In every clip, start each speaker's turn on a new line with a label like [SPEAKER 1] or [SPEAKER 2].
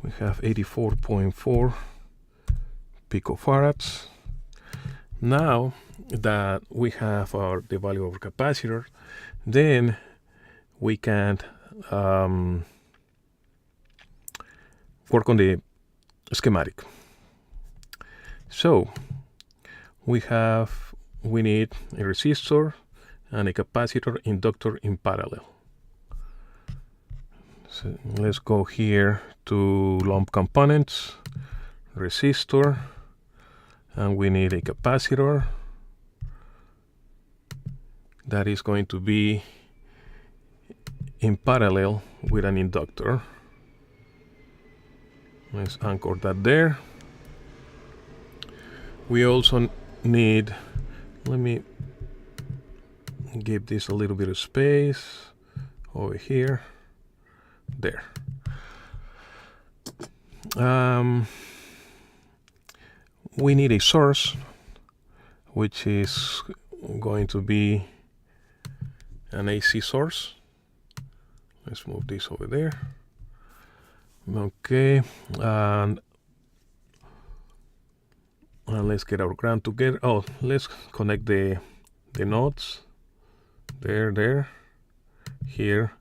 [SPEAKER 1] We have 84.4 picofarads. Now that we have the value of our capacitor, then we can work on the schematic. So we need a resistor and a capacitor inductor in parallel. So let's go here to lump components, resistor, and we need a capacitor that is going to be in parallel with an inductor. Let's anchor that there. We also need, let me give this a little bit of space over here, there. We need a source, which is going to be an AC source. Let's move this over there. Okay, and let's get our ground together. Oh, let's connect the nodes. There, here,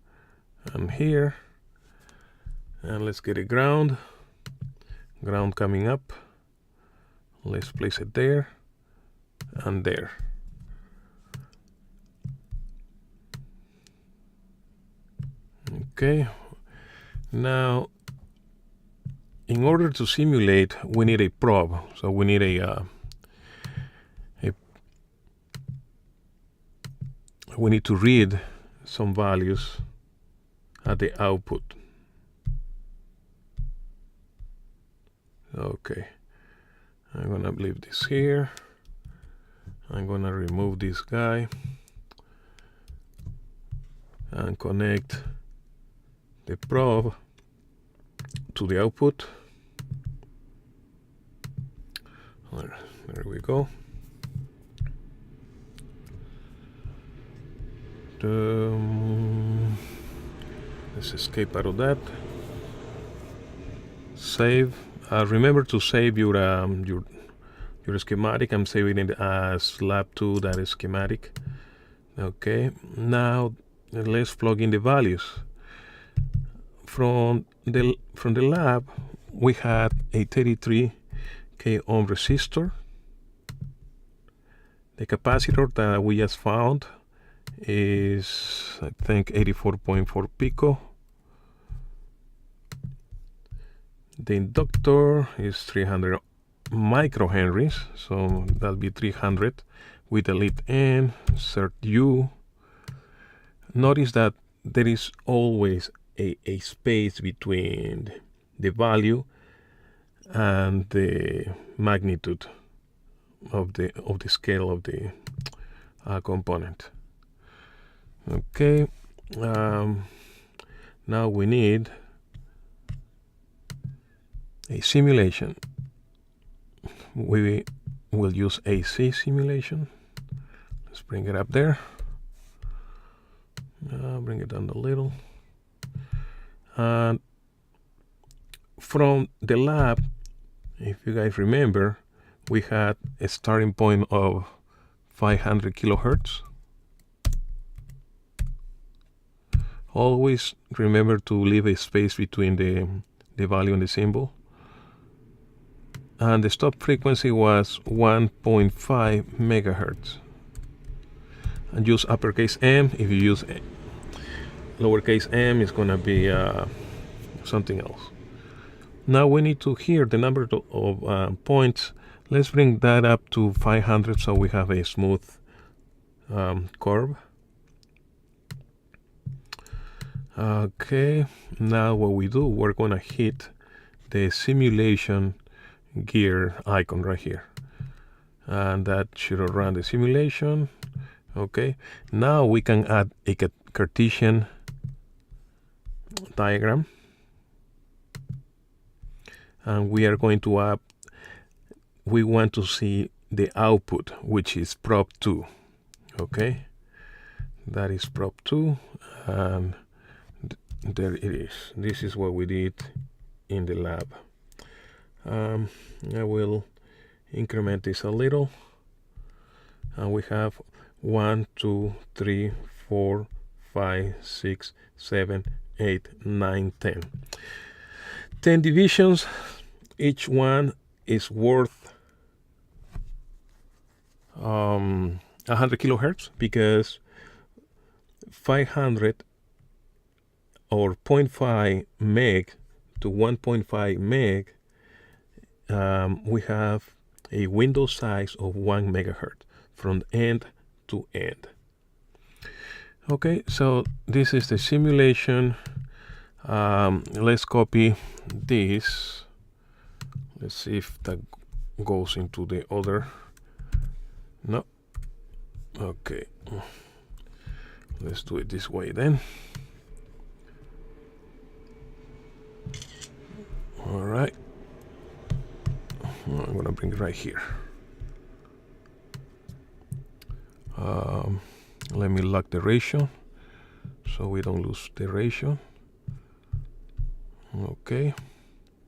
[SPEAKER 1] and here. And let's get a ground coming up. Let's place it there and there. Okay, now in order to simulate, we need a probe. So we need we need to read some values at the output. Okay, I'm gonna leave this here. I'm gonna remove this guy and connect the probe to the output. There we go. Let's escape out of that. Save. Remember to save your schematic. I'm saving it as lab2, that is schematic. Okay, now let's plug in the values. From the lab, we had a 33 k ohm resistor. The capacitor that we just found is, I think, 84.4 pico. The inductor is 300 microhenries, so that'll be 300 with a lead N, insert U. Notice that there is always a space between the value and the magnitude of the scale of the component. Okay, now we need a simulation. We will use AC simulation. Let's bring it up there. Bring it down a little. And from the lab, if you guys remember, we had a starting point of 500 kilohertz. Always remember to leave a space between the value and the symbol. And the stop frequency was 1.5 megahertz. And use uppercase M. If you use lowercase m, it's gonna be something else. Now we need to hear the number of points. Let's bring that up to 500 so we have a smooth curve. Okay, now what we do, we're gonna hit the simulation gear icon right here, and that should run the simulation. Okay, now we can add a Cartesian diagram, and we are going to add, we want to see the output, which is prop 2. Okay, that is prop 2, and there it is. This is what we did in the lab. I will increment this a little, and we have 1, 2, 3, 4, 5, 6, 7, 8, 9, 10. 10 divisions, each one is worth 100 kilohertz, because 500 or 0.5 meg to 1.5 meg, we have a window size of 1 megahertz from end to end. Okay, so this is the simulation. Let's copy this. Let's see if that goes into the other. No. Okay, let's do it this way then. All right, I'm gonna bring it right here. Let me lock the ratio so we don't lose the ratio. Okay.